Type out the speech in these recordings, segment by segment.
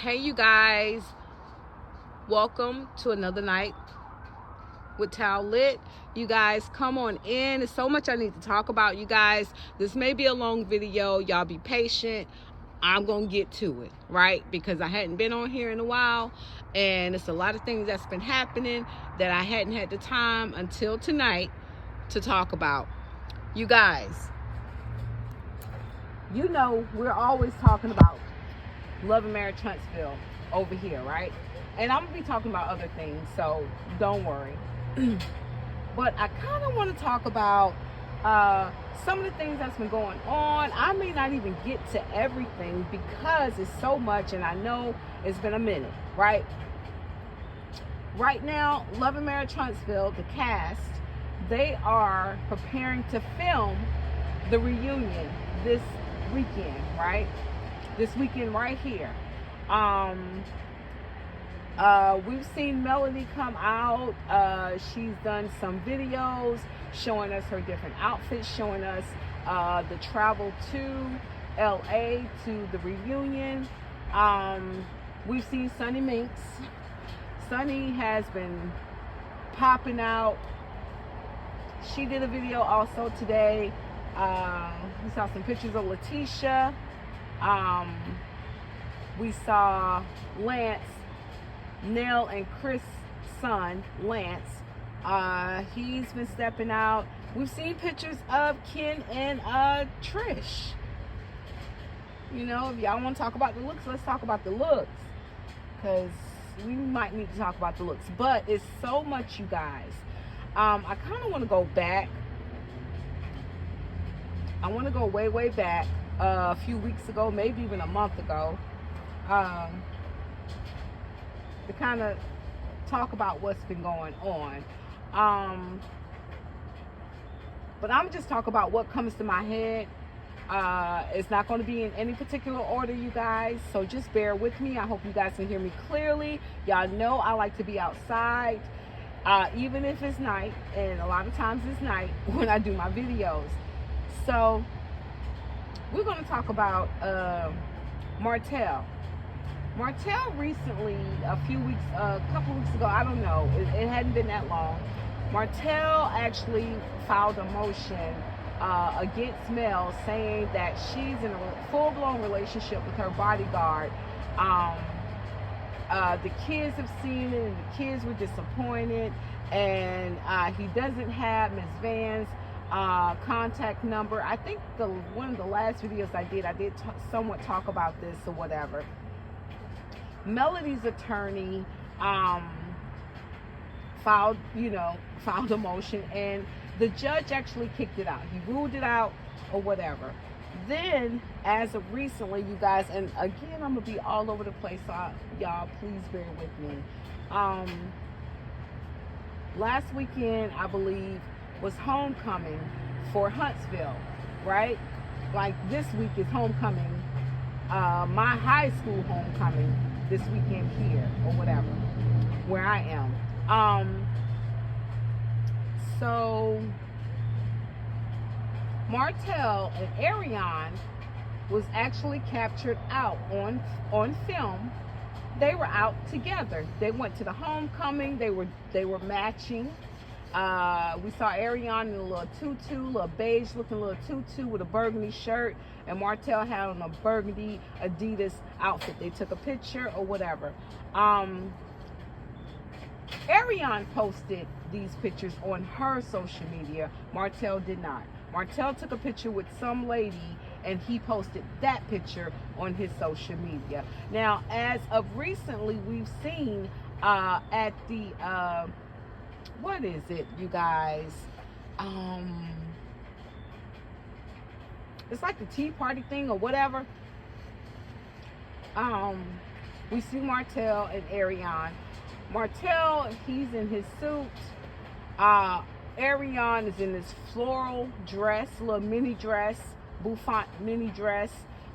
Hey you guys, welcome to another night with TalLit. You guys come on in. There's so much I need to talk about, you guys. This may be a long video. Y'all be patient. I'm gonna get to it, right? Because I hadn't been on here in a while, and it's a lot of things that's been happening that I hadn't had the time until tonight to talk about. You guys, you know we're always talking about Love and Marriage Huntsville over here, right? And I'm gonna be talking about other things, so don't worry. But I kind of want to talk about some of the things that's been going on. I may not even get to everything because it's so much, and I know it's been a minute, right? Right now, Love and Marriage Huntsville, the cast, they are preparing to film the reunion this weekend, right? This weekend right here. We've seen Melody come out. She's done some videos showing us her different outfits, showing us the travel to LA to the reunion. We've seen Sunny Minx. Sunny has been popping out. She did a video also today. We saw some pictures of Letitia. We saw Lance, Nell and Chris' son, Lance. He's been stepping out. We've seen pictures of Ken and Trish. You know, if y'all want to talk about the looks, let's talk about the looks. Because we might need to talk about the looks. But it's so much, you guys. I kind of want to go back. I want to go way, way back. A few weeks ago, maybe even a month ago, to kind of talk about what's been going on. But I'm just talking about what comes to my head. It's not going to be in any particular order, you guys, so just bear with me. I hope you guys can hear me clearly. Y'all know I like to be outside, even if it's night, and a lot of times it's night when I do my videos. So we're going to talk about Martell. Martell recently, a couple weeks ago, I don't know, it hadn't been that long. Martell actually filed a motion against Mel, saying that she's in a full-blown relationship with her bodyguard. The kids have seen it, and the kids were disappointed, and he doesn't have Ms. Van's contact number. I think one of the last videos I did somewhat talk about this or whatever. Melody's attorney filed a motion, and the judge actually kicked it out. He ruled it out or whatever. Then, as of recently, you guys, and again, I'm gonna be all over the place, so y'all please bear with me. Last weekend, I believe, was homecoming for Huntsville, right? Like this week is homecoming, my high school homecoming this weekend here or whatever, where I am. So Martell and Arion was actually captured out on film. They were out together. They went to the homecoming. They were matching. We saw Arion in a little tutu, little beige looking little tutu with a burgundy shirt, and Martell had on a burgundy Adidas outfit. They took a picture or whatever. Arion posted these pictures on her social media. Martell did not. Martell took a picture with some lady, and he posted that picture on his social media. Now, as of recently, we've seen at the what is it, you guys? It's like the tea party thing or whatever. We see Martell and Arion. Martell, he's in his suit. Arion is in this floral dress, little mini dress, bouffant mini dress,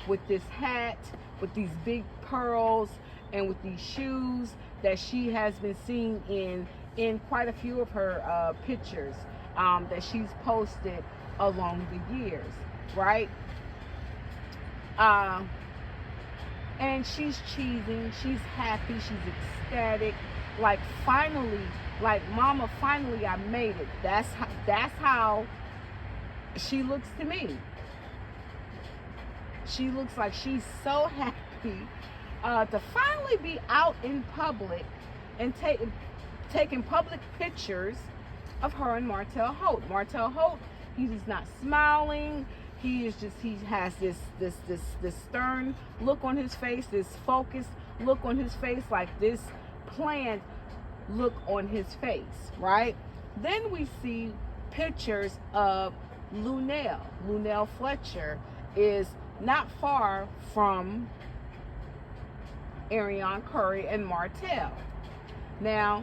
with this hat, with these big pearls, and with these shoes that she has been seen in quite a few of her pictures that she's posted along the years, right? And she's cheesing, she's happy, she's ecstatic. Like, finally, like, mama, finally I made it. That's how she looks to me. She looks like she's so happy to finally be out in public and taking public pictures of her and Martell Holt. Martell Holt, he's just not smiling. He has this stern look on his face, this focused look on his face, like this planned look on his face, right? Then we see pictures of Lunell. Lunell Fletcher is not far from Arion Curry and Martell. Now,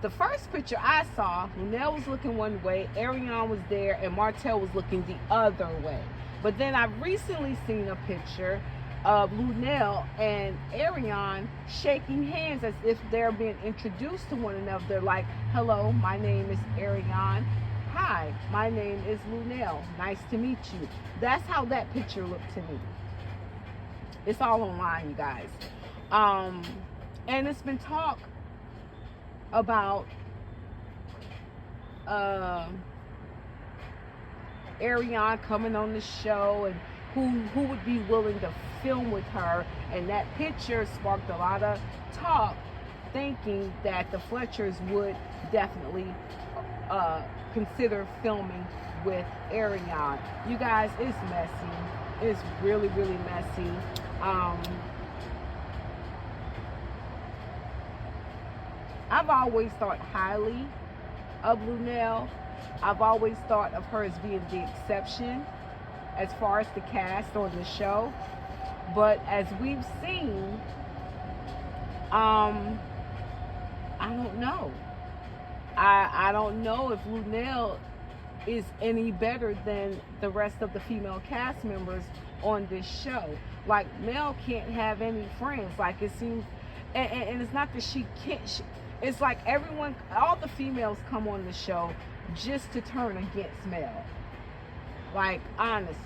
the first picture I saw, Lunell was looking one way, Arion was there, and Martell was looking the other way. But then I've recently seen a picture of Lunell and Arion shaking hands as if they're being introduced to one another. They're like, hello, my name is Arion. Hi, my name is Lunell. Nice to meet you. That's how that picture looked to me. It's all online, you guys. And it's been talk about Arion coming on the show and who would be willing to film with her, and that picture sparked a lot of talk, thinking that the Fletchers would definitely consider filming with Arion. You guys, it's messy. It's really, really messy. I've always thought highly of Lunell. I've always thought of her as being the exception as far as the cast on the show. But as we've seen, I don't know. I don't know if Lunell is any better than the rest of the female cast members on this show. Like, Mel can't have any friends. Like, it seems, and it's not that she can't. It's like everyone, all the females come on the show just to turn against Mel. Like, honestly,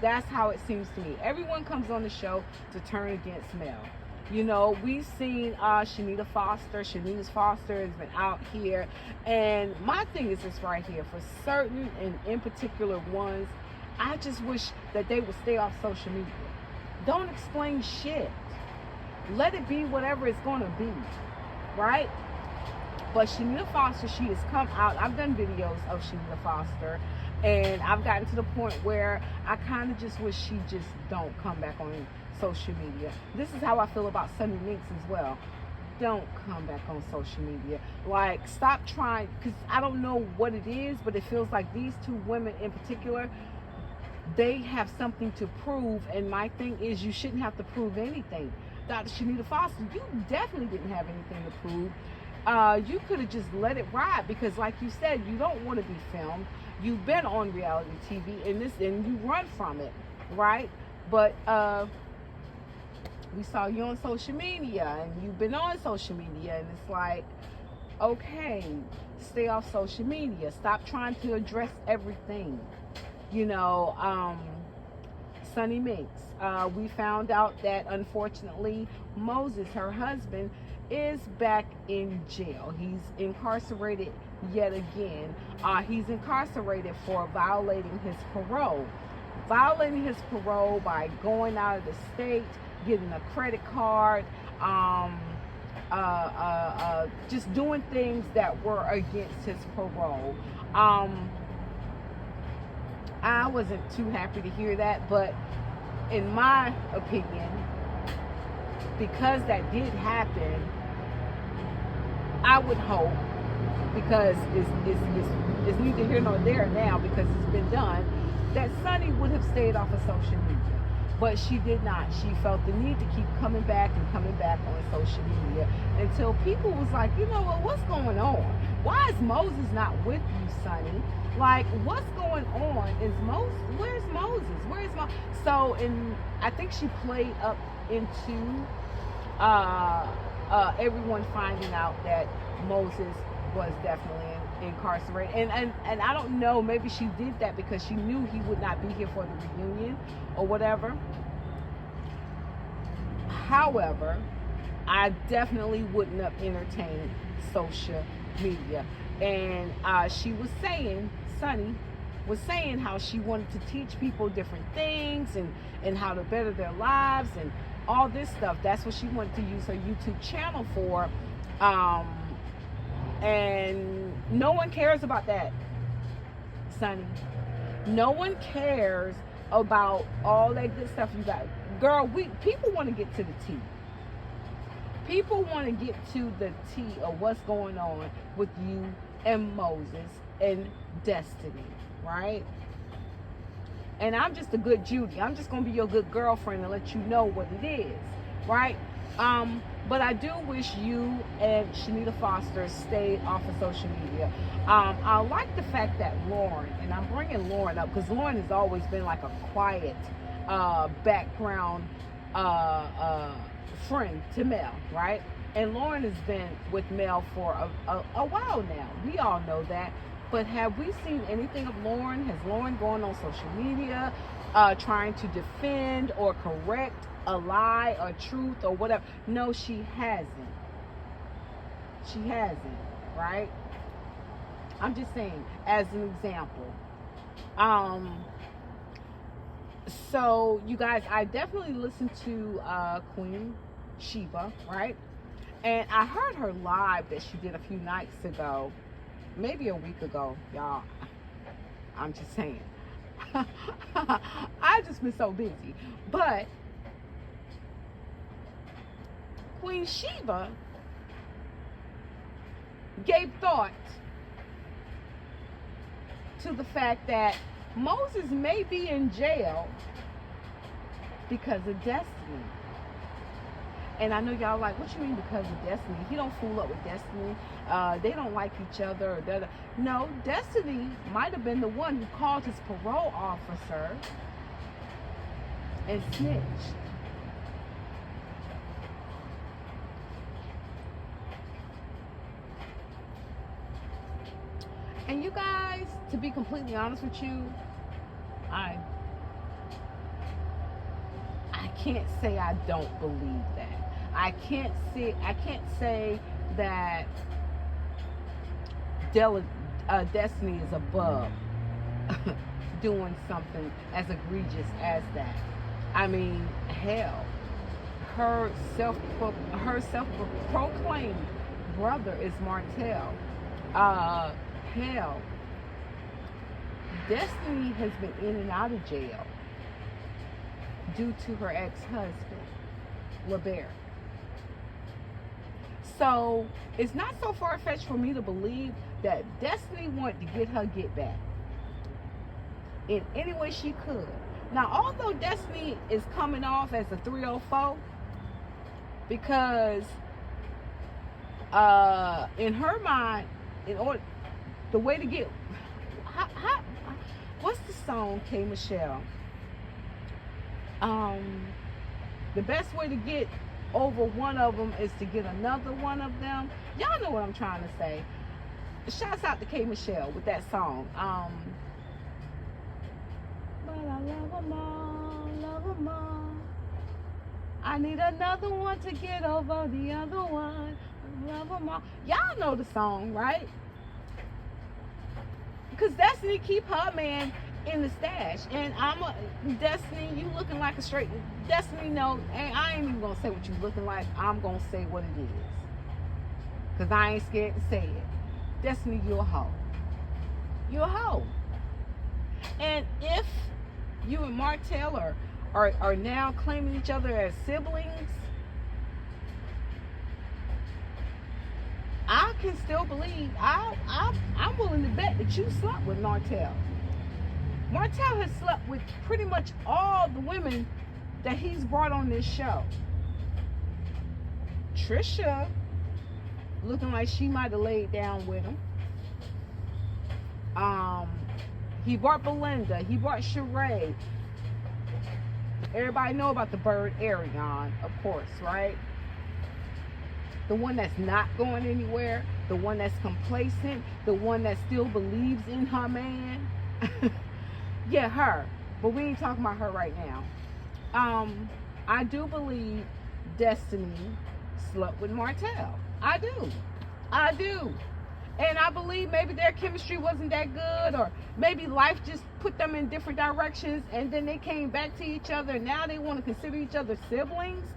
that's how it seems to me. Everyone comes on the show to turn against Mel. You know, we've seen Shanita Foster. Shanita Foster has been out here. And my thing is this right here. For certain and in particular ones, I just wish that they would stay off social media. Don't explain shit. Let it be whatever it's going to be. Right? But Shanita Foster, she has come out. I've done videos of Shanita Foster, and I've gotten to the point where I kind of just wish she just don't come back on social media. This is how I feel about Sunny Minx as well. Don't come back on social media. Like, stop trying, because I don't know what it is, but it feels like these two women in particular, they have something to prove, and my thing is you shouldn't have to prove anything. Dr. Shanita Foster, you definitely didn't have anything to prove. You could have just let it ride, because like you said, you don't want to be filmed. You've been on reality TV and you run from it, right? But we saw you on social media, and you've been on social media, and it's like, okay, stay off social media. Stop trying to address everything. You know, Sunny Minx. We found out that unfortunately Moses, her husband, is back in jail. He's incarcerated yet again. He's incarcerated for violating his parole. Violating his parole by going out of the state, getting a credit card, just doing things that were against his parole. I wasn't too happy to hear that, but in my opinion, because that did happen, I would hope, because it's neither here nor there now because it's been done, that Sunny would have stayed off of social media. But she did not. She felt the need to keep coming back on social media until people was like, you know what, what's going on? Why is Moses not with you, Sunny? Like, what's going on? Where's Moses? So, I think she played up into everyone finding out that Moses was definitely incarcerated. And I don't know, maybe she did that because she knew he would not be here for the reunion or whatever. However, I definitely wouldn't have entertained social media. And she was saying, Sunny was saying how she wanted to teach people different things and how to better their lives and all this stuff. That's what she wanted to use her YouTube channel for. And no one cares about that, Sunny. No one cares about all that good stuff you got. Girl, people want to get to the tea. People want to get to the tea of what's going on with you and Moses and Destiny, right? And I'm just a good Judy. I'm just going to be your good girlfriend and let you know what it is, right? But I do wish you and Shanita Foster stayed off of social media. I like the fact that Lauren, and I'm bringing Lauren up because Lauren has always been like a quiet background friend to Mel, right? And Lauren has been with Mel for a while now. We all know that. But have we seen anything of Lauren? Has Lauren gone on social media trying to defend or correct a lie or truth or whatever? No, she hasn't. She hasn't, right? I'm just saying, as an example. So, you guys, I definitely listened to Queen Sheba, right? And I heard her live that she did a few nights ago, maybe a week ago, y'all. I'm just saying. I just been so busy. But Queen Sheba gave thought to the fact that Moses may be in jail because of Destiny. And I know y'all like, what you mean because of Destiny? He don't fool up with Destiny. They don't like each other. Or no, Destiny might have been the one who called his parole officer and snitched. And you guys, to be completely honest with you, I can't say I don't believe that. I can't say that Destiny is above doing something as egregious as that. I mean, hell, her self-proclaimed brother is Martell. Hell, Destiny has been in and out of jail due to her ex-husband, LeBaron. So it's not so far-fetched for me to believe that Destiny wanted to get her get back in any way she could. Now, although Destiny is coming off as a 304, because in her mind, in order, the way to get, what's the song, K. Michelle? The best way to get over one of them is to get another one of them. Y'all know what I'm trying to say. Shouts out to K. Michelle with that song. But I love them all, love them all. I need another one to get over the other one. Love them all. Y'all know the song, right? Because Destiny keep her man in the stash, and Destiny, you looking like a straight Destiny. No, and I ain't even gonna say what you looking like. I'm gonna say what it is, because I ain't scared to say it. Destiny, you a hoe. You a hoe. And if you and Martell are now claiming each other as siblings, I can still believe, I'm willing to bet that you slept with Martell. Martell has slept with pretty much all the women that he's brought on this show. Trisha, looking like she might have laid down with him. He brought Belinda. He brought Sheree. Everybody know about the bird Arion, of course, right? The one that's not going anywhere. The one that's complacent. The one that still believes in her man. Yeah, her. But we ain't talking about her right now. I do believe Destiny slept with Martell. I do. I do. And I believe maybe their chemistry wasn't that good, or maybe life just put them in different directions, and then they came back to each other, and now they want to consider each other siblings.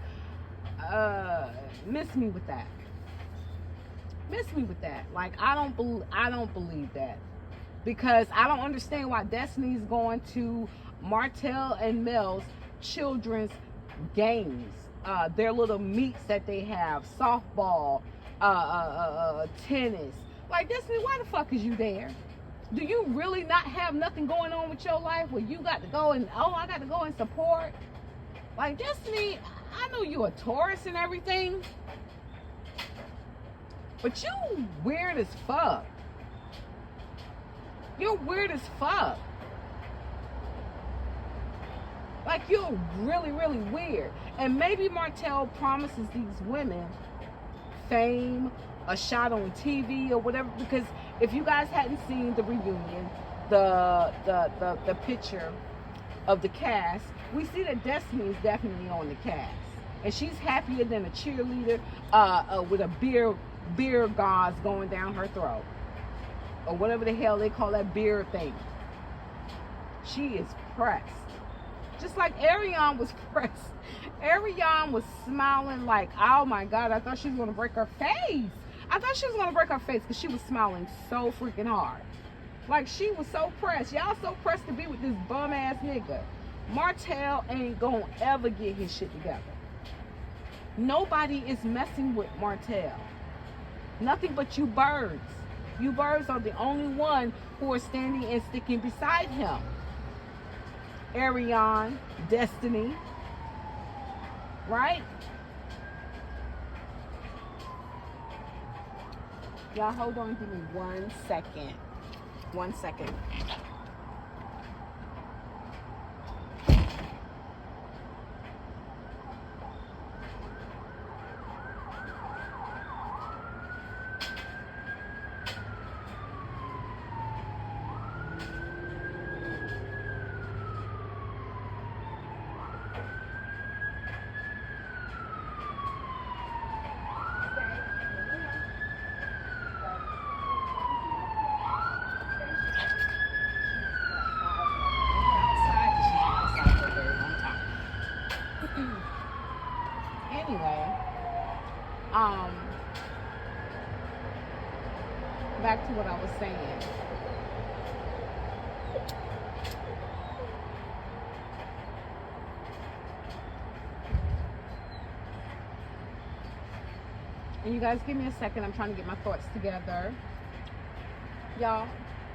Miss me with that. Miss me with that. Like, I don't believe that, because I don't understand why Destiny's going to Martell and Mel's children's games, their little meets that they have, softball, tennis. Like, Destiny, why the fuck is you there? Do you really not have nothing going on with your life where you got to go and, I got to go and support? Like, Destiny, I know you a Taurus and everything, but you weird as fuck. You're weird as fuck. Like, you're really, really weird. And maybe Martell promises these women fame, a shot on TV or whatever, because if you guys hadn't seen the reunion, the picture of the cast, we see that Destiny is definitely on the cast, and she's happier than a cheerleader with a beer gauze going down her throat, or whatever the hell they call that beer thing. She is pressed, just like Arion was pressed. Arion was smiling like, oh my God, I thought she was gonna break her face. I thought she was gonna break her face because she was smiling so freaking hard. Like, she was so pressed. Y'all so pressed to be with this bum ass nigga. Martell ain't gonna ever get his shit together. Nobody is messing with Martell. Nothing but you birds. You birds are the only one who are standing and sticking beside him. Arion, Destiny, right? Y'all hold on, give me 1 second. 1 second. Back to what I was saying. And you guys give me a second. I'm trying to get my thoughts together. Y'all,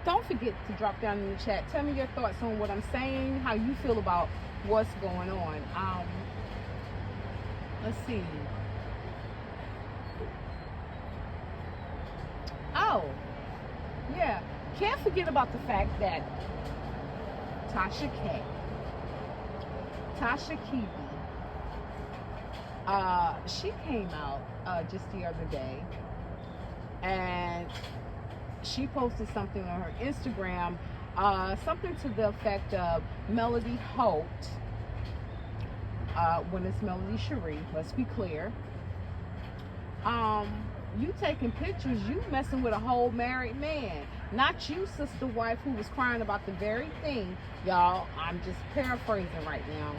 don't forget to drop down in the chat. Tell me your thoughts on what I'm saying, how you feel about what's going on. Let's see. Oh, yeah. Can't forget about the fact that Tasha K, she came out just the other day, and she posted something on her Instagram, something to the effect of Melody Holt, when it's Melody Cherie, let's be clear. You taking pictures, you messing with a whole married man. Not you, sister wife, who was crying about the very thing. Y'all, I'm just paraphrasing right now.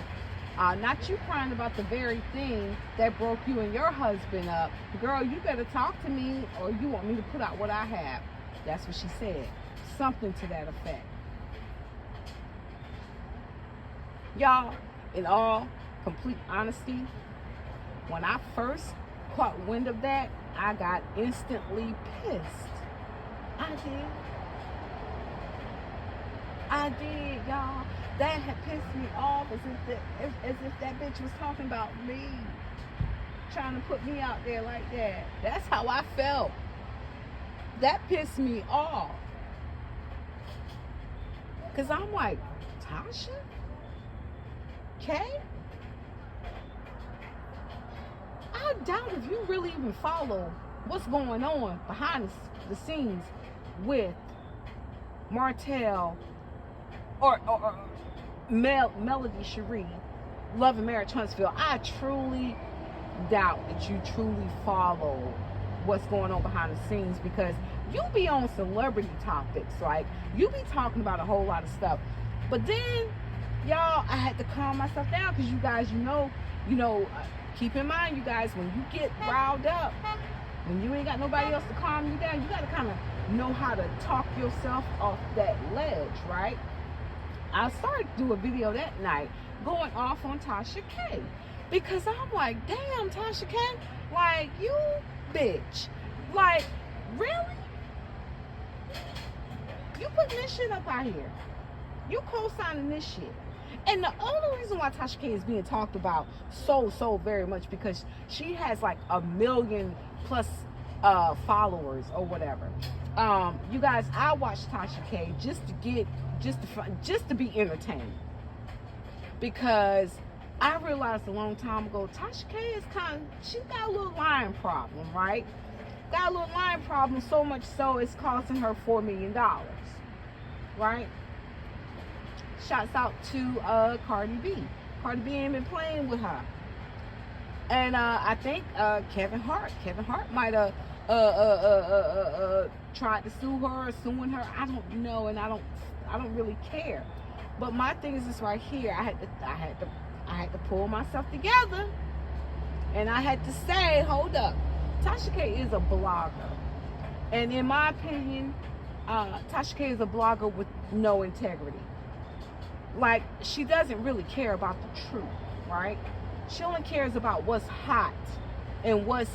Not you crying about the very thing that broke you and your husband up. Girl, you better talk to me, or you want me to put out what I have. That's what she said. Something to that effect. Y'all, in all complete honesty, when I first caught wind of that, I got instantly pissed. I did, y'all. That had pissed me off, as if that bitch was talking about me, trying to put me out there like that. That's how I felt. That pissed me off. Because I'm like, Tasha K? I doubt if you really even follow what's going on behind the scenes with Martell or Melody Cherie, Love and Marriage Huntsville. I truly doubt that you truly follow what's going on behind the scenes, because you be on celebrity topics, like you be talking about a whole lot of stuff. But then, y'all, I had to calm myself down, because you guys, keep in mind, you guys, when you get riled up, when you ain't got nobody else to calm you down, you got to kind of know how to talk yourself off that ledge, right? I started to do a video that night going off on Tasha K, because I'm like, damn, Tasha K, like, you bitch, like, really? You putting this shit up out here. You co-signing this shit. And the only reason why Tasha K is being talked about so very much, because she has like 1 million plus followers or whatever. You guys, I watch Tasha K just to be entertained, because I realized a long time ago Tasha K is she got a little lying problem, right? Got a little lying problem, so much so it's costing her $4 million, right? Shouts out to Cardi B. Cardi B ain't been playing with her. And I think Kevin Hart might have tried to sue her or suing her. I don't know, and I don't really care. But my thing is this right here. I had to pull myself together, and I had to say, hold up, Tasha K is a blogger, and in my opinion, Tasha K is a blogger with no integrity. Like, she doesn't really care about the truth, right? She only cares about what's hot and what's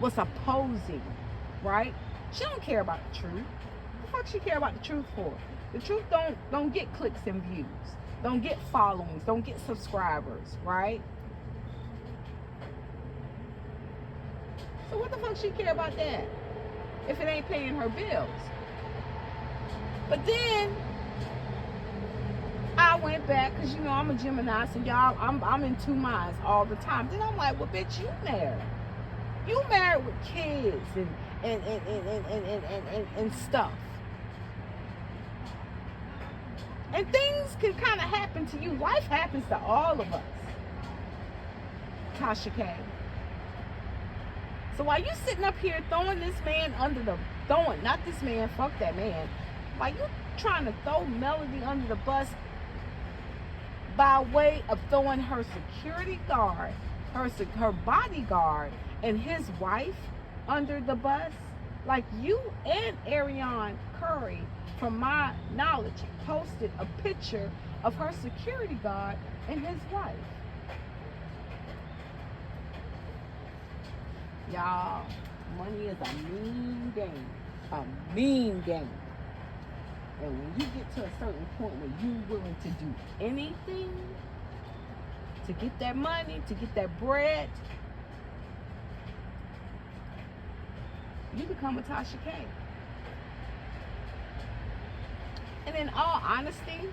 opposing, right? She don't care about the truth. What the fuck she care about the truth for? The truth don't get clicks and views, don't get followings, don't get subscribers, right? So what the fuck she care about that if it ain't paying her bills? But then I went back, because I'm a Gemini, so y'all, I'm in two minds all the time. Then I'm like, well, bitch, you married. You married with kids and stuff. And things can kind of happen to you. Life happens to all of us, Tasha K. So while you sitting up here throwing this man not this man, fuck that man. While you trying to throw Melody under the bus by way of throwing her security guard, her bodyguard, and his wife under the bus, like you and Arion Curry, from my knowledge, posted a picture of her security guard and his wife. Y'all, money is a mean game. A mean game. And when you get to a certain point where you're willing to do anything to get that money, to get that bread, you become a Tasha K. And in all honesty,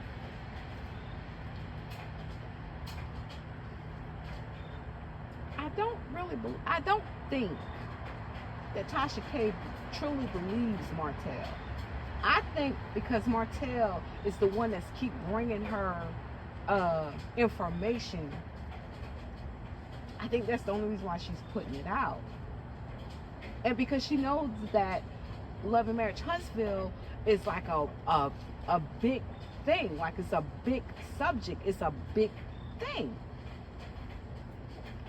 I don't think that Tasha K truly believes Martell. I think because Martell is the one that's keep bringing her information, I think that's the only reason why she's putting it out. And because she knows that Love and Marriage Huntsville is like a big thing, like it's a big subject, it's a big thing.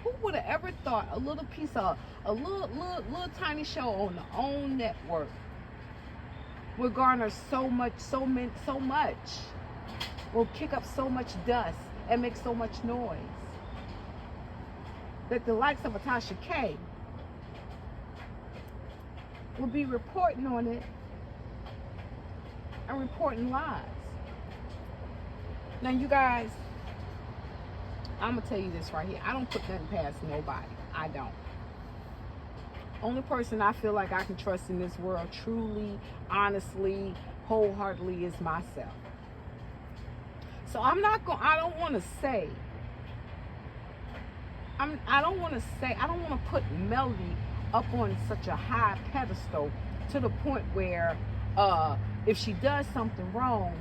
Who would have ever thought a little little tiny show on the OWN network will garner so much, will kick up so much dust and make so much noise, that the likes of a Tasha K will be reporting on it and reporting lies. Now, you guys, I'm gonna tell you this right here. I don't put nothing past nobody. I don't. Only person I feel like I can trust in this world, truly, honestly, wholeheartedly, is myself. So I don't want to put Melody up on such a high pedestal to the point where if she does something wrong,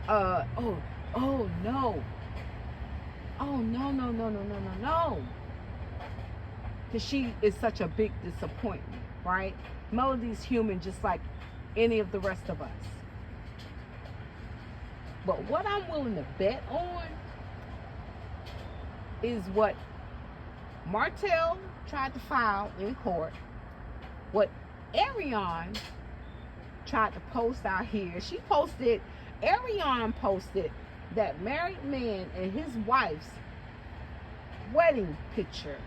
oh no, Oh, no, no, no, no, no, no, no. Because she is such a big disappointment, right? Melody's human just like any of the rest of us. But what I'm willing to bet on is what Martell tried to file in court, what Arion tried to post out here. Arion posted that married man and his wife's wedding picture.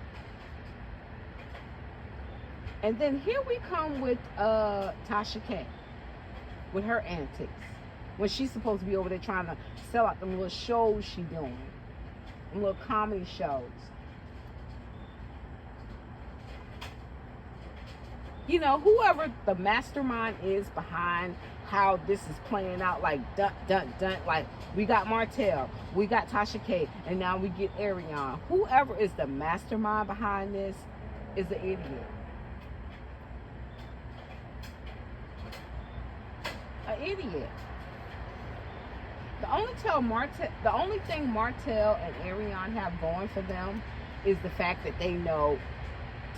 And then here we come with Tasha K with her antics, when she's supposed to be over there trying to sell out them little shows she doing, them little comedy shows. You know, whoever the mastermind is behind how this is playing out, like dun dun dun, like we got Martell, we got Tasha K, and now we get Arion. Whoever is the mastermind behind this is an idiot. An idiot. The only thing Martell and Arion have going for them is the fact that they know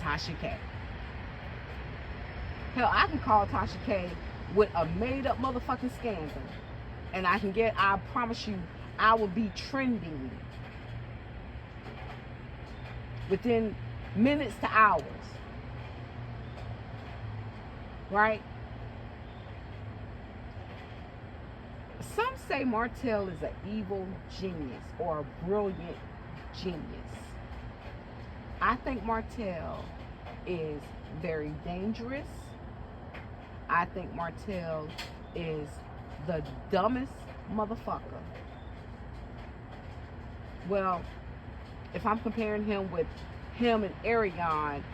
Tasha K. Hell, I can call Tasha K with a made-up motherfucking scandal, and I promise you, I will be trending within minutes to hours. Right? Some say Martell is an evil genius or a brilliant genius. I think Martell is very dangerous. I think Martell is the dumbest motherfucker. Well, if I'm comparing him with him and Arion,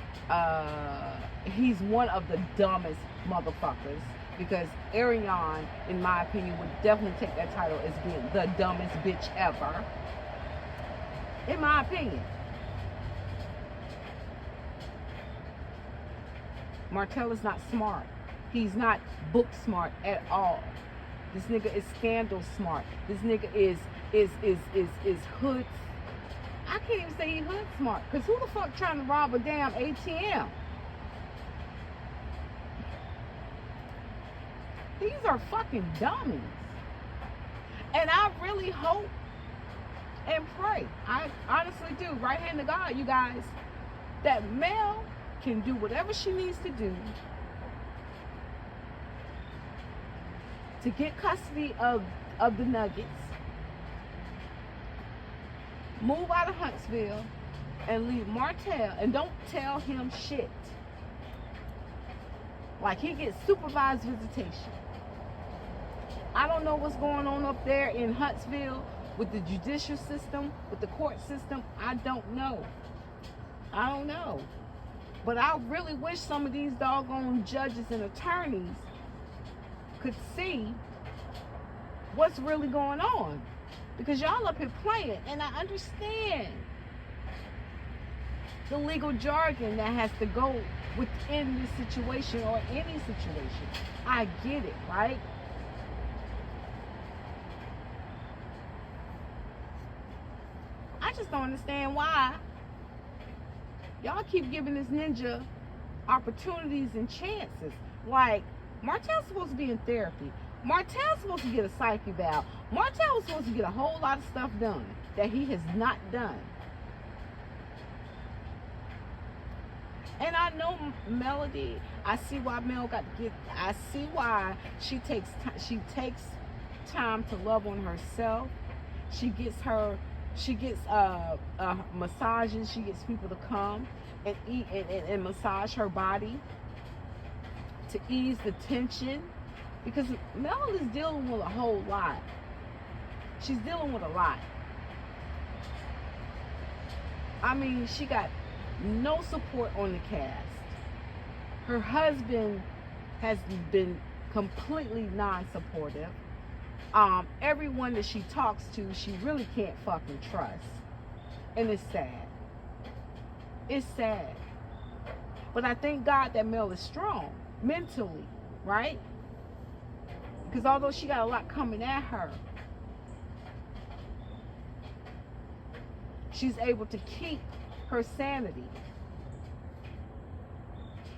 he's one of the dumbest motherfuckers. Because Arion, in my opinion, would definitely take that title as being the dumbest bitch ever. In my opinion. Martell is not smart. He's not book smart at all. This nigga is scandal smart. This nigga is hood. I can't even say he's hood smart. Because who the fuck trying to rob a damn ATM? These are fucking dummies. And I really hope and pray, I honestly do, right hand to God, you guys, that Mel can do whatever she needs to do to get custody of the Nuggets, move out of Huntsville, and leave Martell, and don't tell him shit. Like, he gets supervised visitation. I don't know what's going on up there in Huntsville with the judicial system, with the court system. I don't know. But I really wish some of these doggone judges and attorneys could see what's really going on. Because y'all up here playing, and I understand the legal jargon that has to go within this situation or any situation. I get it, right? I just don't understand why y'all keep giving this ninja opportunities and chances. Like, Martell's supposed to be in therapy. Martell's supposed to get a psych eval. Martell was supposed to get a whole lot of stuff done that he has not done. And I know Melody, I see why Mel got to get, I see why she takes time to love on herself. She gets massages. She gets people to come and eat and massage her body to ease the tension, because Mel is dealing with a whole lot. She's dealing with a lot. I mean, she got no support on the cast. Her husband has been completely non-supportive. Everyone that she talks to, she really can't fucking trust. And it's sad. It's sad. But I thank God that Mel is strong mentally, right? Because although she got a lot coming at her, she's able to keep her sanity.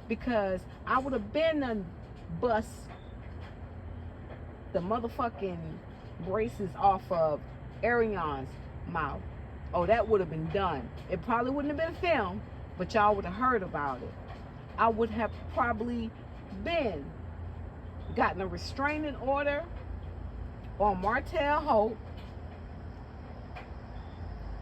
Because I would have been a bust the motherfucking braces off of Arion's mouth. Oh, that would have been done. It probably wouldn't have been filmed, but y'all would have heard about it. I would have probably gotten a restraining order on Martell Hope.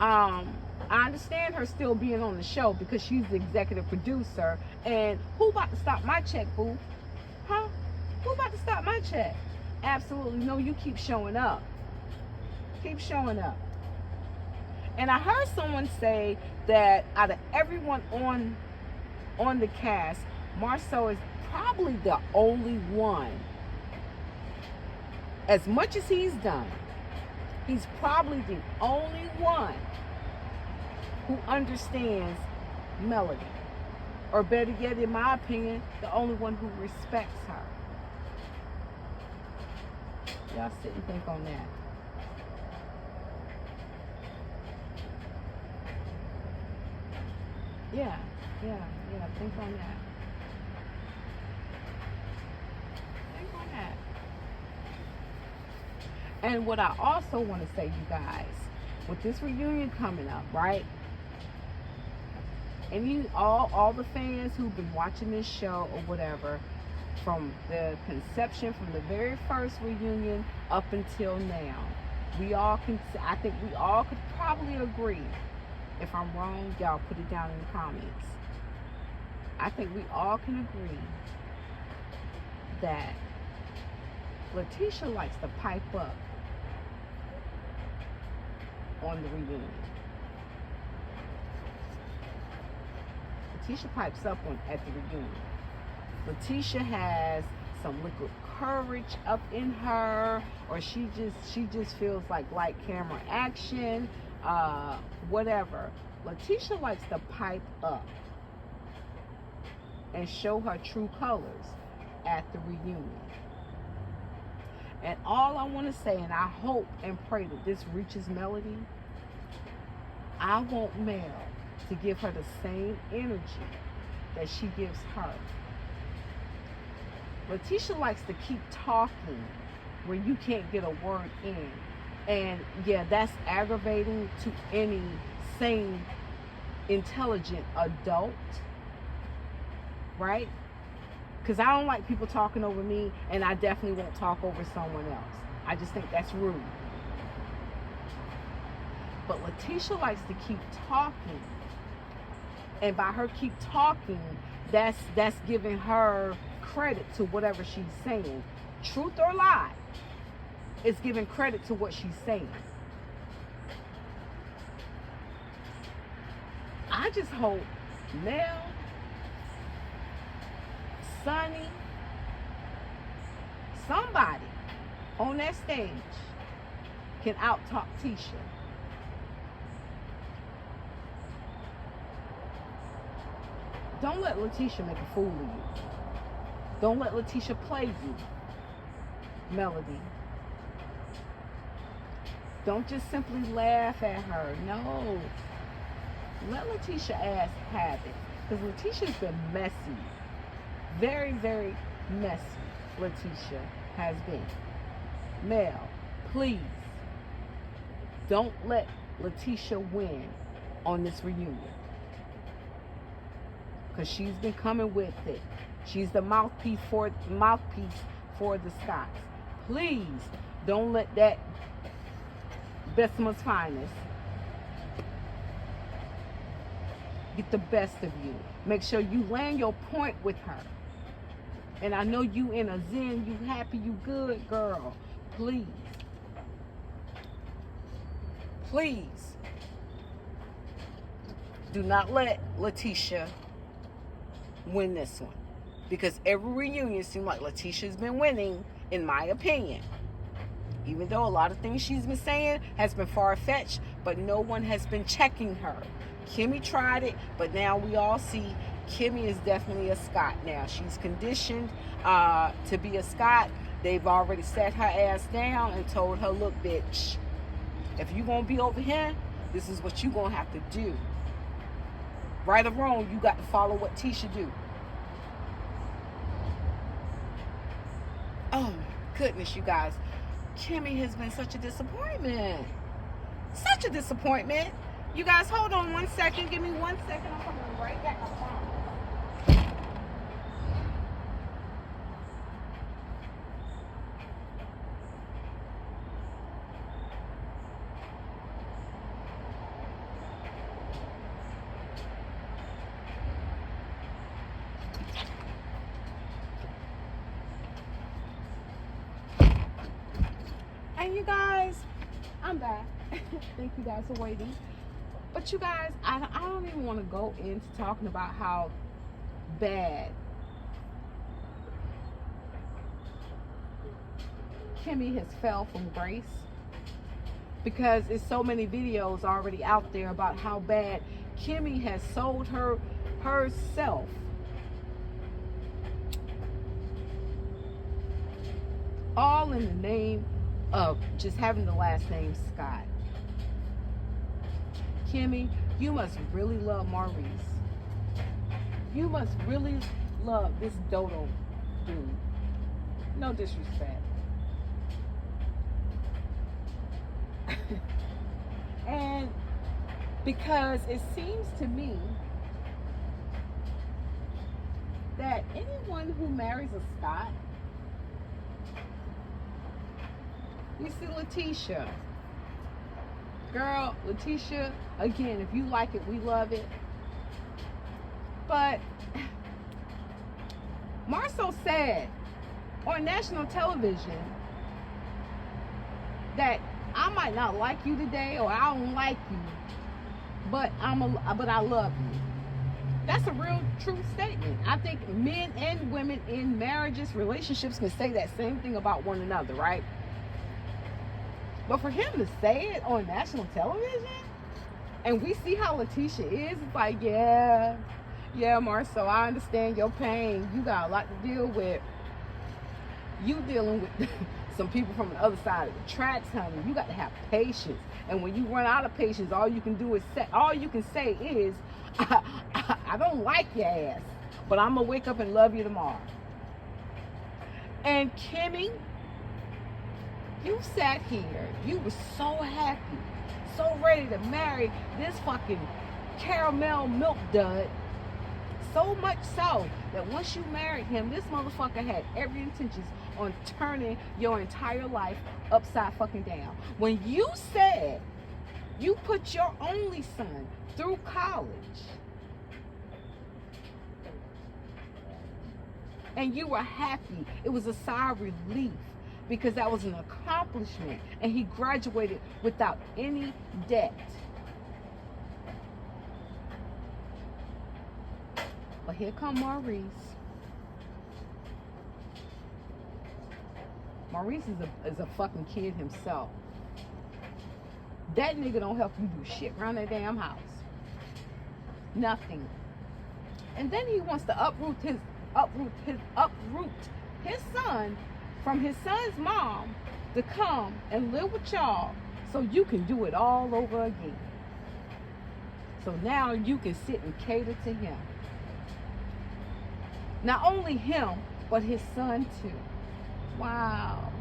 I understand her still being on the show because she's the executive producer. And who about to stop my check, boo? Huh? Who about to stop my check? Absolutely no. You keep showing up. Keep showing up. And I heard someone say that out of everyone on the cast, Marceau is probably the only one. As much as he's done, he's probably the only one who understands Melody. Or better yet, in my opinion, the only one who respects her. Y'all sit and think on that. Yeah. Think on that. Think on that. And what I also want to say, you guys, with this reunion coming up, right? And all the fans who've been watching this show or whatever, from the conception, from the very first reunion up until now, I think we all could probably agree. If I'm wrong, y'all put it down in the comments. I think we all can agree that Letitia likes to pipe up on the reunion. Letitia pipes up at the reunion. Letitia has some liquid courage up in her, or she just feels like light camera action, whatever. Letitia likes to pipe up and show her true colors at the reunion. And all I want to say, and I hope and pray that this reaches Melody, I want Mel to give her the same energy that she gives her. Letitia likes to keep talking where you can't get a word in. And yeah, that's aggravating to any sane, intelligent adult, right? Because I don't like people talking over me, and I definitely won't talk over someone else. I just think that's rude. But Letitia likes to keep talking. And by her keep talking, that's giving her credit to whatever she's saying. Truth or lie, it's giving credit to what she's saying. I just hope Mel, Sonny, somebody on that stage can out-talk Tisha. Don't let Letitia make a fool of you. Don't let Letitia play you, Melody. Don't just simply laugh at her. No. Let Letitia ass have it. Because Letitia's been messy. Very, very messy, Letitia has been. Mel, please, don't let Letitia win on this reunion. Because she's been coming with it. She's the mouthpiece for the Scots. Please don't let that Bessemer's finest get the best of you. Make sure you land your point with her. And I know you in a zen, you happy, you good, girl. Please. Please. Do not let Letitia win this one. Because every reunion seems like Letitia's been winning, in my opinion. Even though a lot of things she's been saying has been far-fetched, but no one has been checking her. Kimmy tried it, but now we all see Kimmy is definitely a Scot now. She's conditioned to be a Scot. They've already sat her ass down and told her, look, bitch, if you gonna be over here, This is what you're going to have to do. Right or wrong, you got to follow what Tasha do. Oh, goodness, you guys. Kimmy has been such a disappointment. Such a disappointment. You guys, hold on 1 second. Give me 1 second. I'm coming right back. I promise. And you guys, I'm back. Thank you guys for waiting. But you guys, I don't even want to go into talking about how bad Kimmy has fell from grace, because there's so many videos already out there about how bad Kimmy has sold herself all in the name of just having the last name Scott. Kimmy, you must really love Maurice. You must really love this dodo dude. No disrespect. And because it seems to me that anyone who marries a Scott, you see Letitia. Girl, Letitia, again, if you like it, we love it. But Marceau said on national television that I might not like you today, or I don't like you, but I love you. That's a real true statement. I think men and women in marriages, relationships can say that same thing about one another, right? But for him to say it on national television, and we see how Letitia is, it's like, yeah, Marceau, I understand your pain. You got a lot to deal with. You dealing with some people from the other side of the tracks, honey. You got to have patience. And when you run out of patience, all you can say is, I don't like your ass, but I'm gonna wake up and love you tomorrow. And Kimmy, you sat here, you were so happy, so ready to marry this fucking caramel milk dud. So much so that once you married him, this motherfucker had every intentions on turning your entire life upside fucking down. When you said you put your only son through college, and you were happy, it was a sigh of relief, because that was an accomplishment, and he graduated without any debt. But here come Maurice. Maurice is a fucking kid himself. That nigga don't help you do shit around that damn house. Nothing. And then he wants to uproot his son from his son's mom to come and live with y'all so you can do it all over again. So now you can sit and cater to him. Not only him, but his son too. Wow,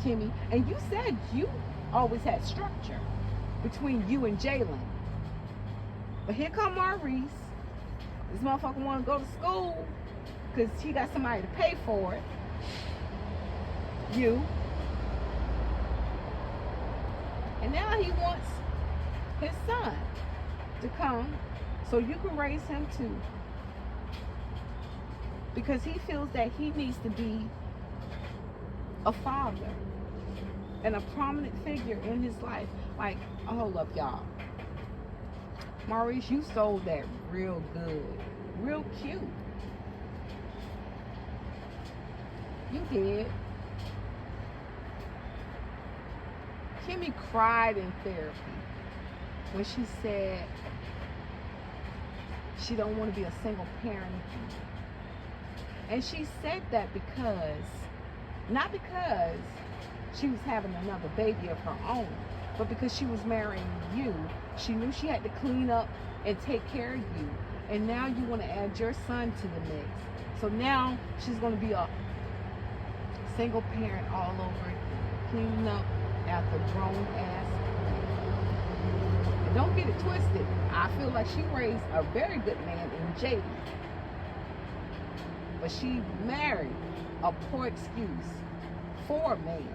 Kimmy. And you said you always had structure between you and Jalen. But here come Maurice. This motherfucker want to go to school because he got somebody to pay for it. You. And now he wants his son to come so you can raise him too. Because he feels that he needs to be a father and a prominent figure in his life. Like, oh, hold up, y'all. Maurice, you sold that real good. Real cute. You did. Kimmy cried in therapy when she said she don't want to be a single parent. And she said that not because she was having another baby of her own, But because she was marrying you, she knew she had to clean up and take care of you. And now you want to add your son to the mix. So now she's going to be a single parent all over again, cleaning up after grown ass men. And don't get it twisted. I feel like she raised a very good man in Jay. But she married a poor excuse for a man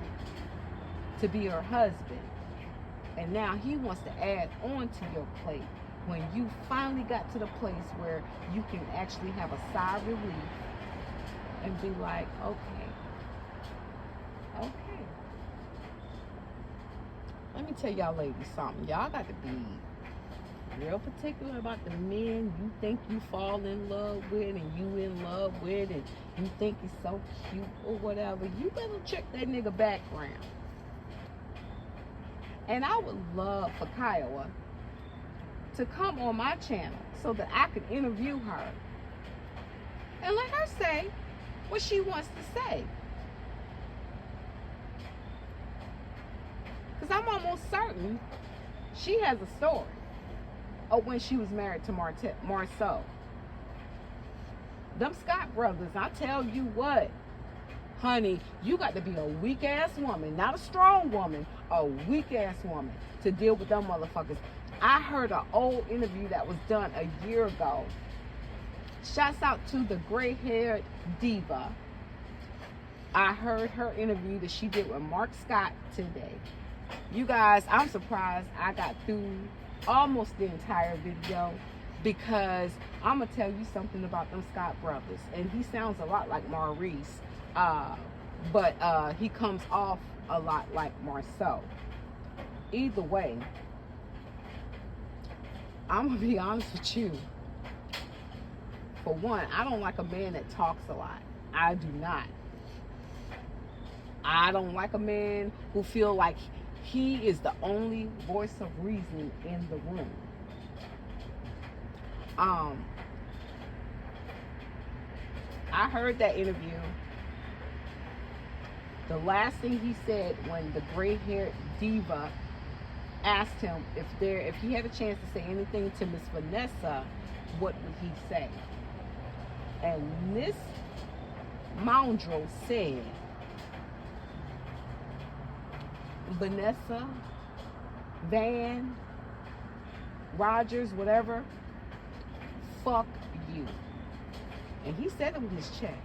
to be her husband. And now he wants to add on to your plate when you finally got to the place where you can actually have a sigh of relief and be like, okay. Let me tell y'all ladies something. Y'all got to be real particular about the men you think you fall in love with and you in love with and you think he's so cute or whatever. You better check that nigga background. And I would love for Kiowa to come on my channel so that I could interview her and let her say what she wants to say. Because I'm almost certain she has a story of when she was married to Marceau. Them Scott brothers, I tell you what, honey, you got to be a weak-ass woman, not a strong woman, a weak-ass woman to deal with them motherfuckers. I heard an old interview that was done a year ago. Shouts out to the gray-haired diva. I heard her interview that she did with Mark Scott today. You guys, I'm surprised I got through almost the entire video because I'm going to tell you something about them Scott brothers. And he sounds a lot like Maurice, but he comes off a lot like Marceau. Either way, I'm going to be honest with you. For one, I don't like a man that talks a lot. I do not. I don't like a man who feel like he is the only voice of reason in the room. I heard that interview. The last thing he said when the gray-haired diva asked him if he had a chance to say anything to Miss Vanessa, what would he say? And Miss Moundrel said, Vanessa, Van, Rogers, whatever, fuck you. And he said it with his chest.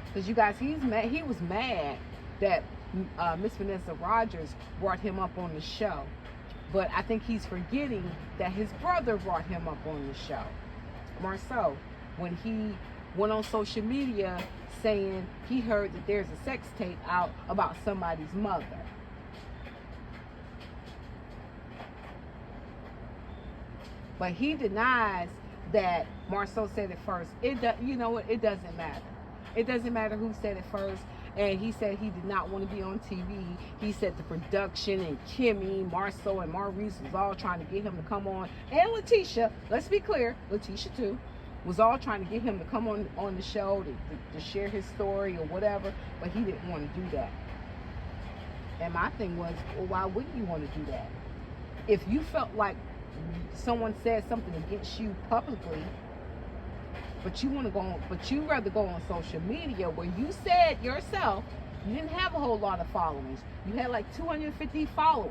Because you guys, he was mad that Miss Vanessa Rogers brought him up on the show. But I think he's forgetting that his brother brought him up on the show. Marceau, when he went on social media saying he heard that there's a sex tape out about somebody's mother. But he denies that Marceau said it first. You know what? It doesn't matter. It doesn't matter who said it first. And he said he did not want to be on TV. He said the production and Kimmy, Marceau, and Maurice was all trying to get him to come on. And Letitia, let's be clear, Letitia too, was all trying to get him to come on the show to share his story or whatever. But he didn't want to do that. And my thing was, well, why wouldn't you want to do that? If you felt like someone said something against you publicly, but you want to go on, but you rather go on social media where you said yourself you didn't have a whole lot of followers. You had like 250 followers.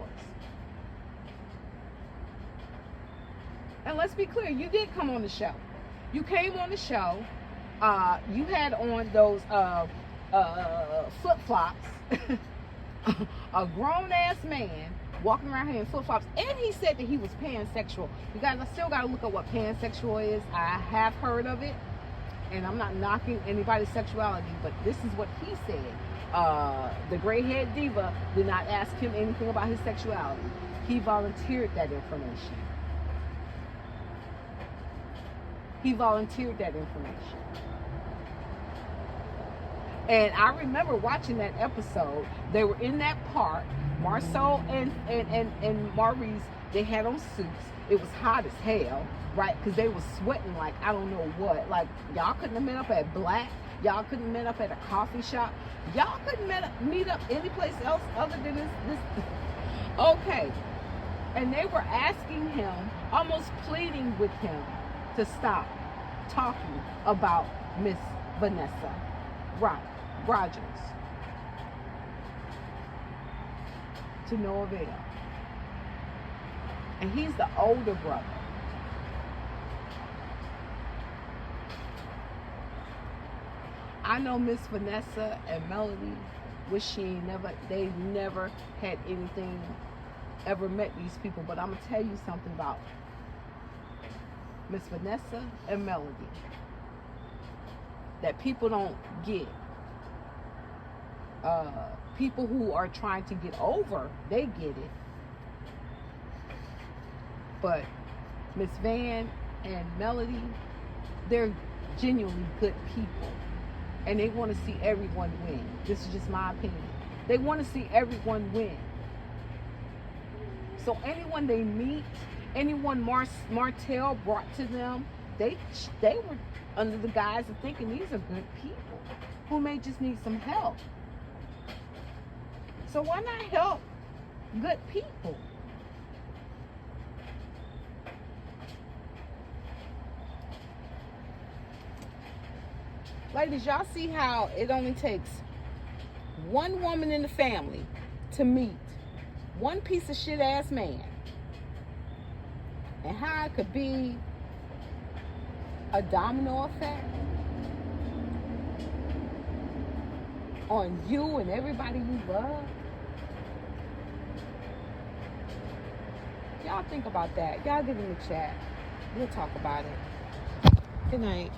And let's be clear, you did come on the show. You came on the show. You had on those flip-flops. A grown-ass man walking around here in flip-flops, and he said that he was pansexual. You guys, I still got to look up what pansexual is. I have heard of it, and I'm not knocking anybody's sexuality, but this is what he said. The gray-haired diva did not ask him anything about his sexuality. He volunteered that information. And I remember watching that episode. They were in that park. Marceau and Maurice, they had on suits. It was hot as hell, right? Because they were sweating like I don't know what. Like, y'all couldn't have been up at Black. Y'all couldn't meet up at a coffee shop. Y'all couldn't meet up anyplace else other than this. Okay. And they were asking him, almost pleading with him to stop talking about Miss Vanessa Rogers. To no avail. And he's the older brother. I know Miss Vanessa and Melody wish they never had anything, ever met these people. But I'm going to tell you something about Miss Vanessa and Melody that people don't get. People who are trying to get over, they get it. But Miss Van and Melody, they're genuinely good people. And they want to see everyone win. This is just my opinion. They want to see everyone win. So anyone they meet, anyone Martell brought to them, they were under the guise of thinking these are good people who may just need some help. So why not help good people? Ladies, y'all see how it only takes one woman in the family to meet one piece of shit ass man, and how it could be a domino effect on you and everybody you love. Y'all think about that. Y'all get in the chat. We'll talk about it. Good night.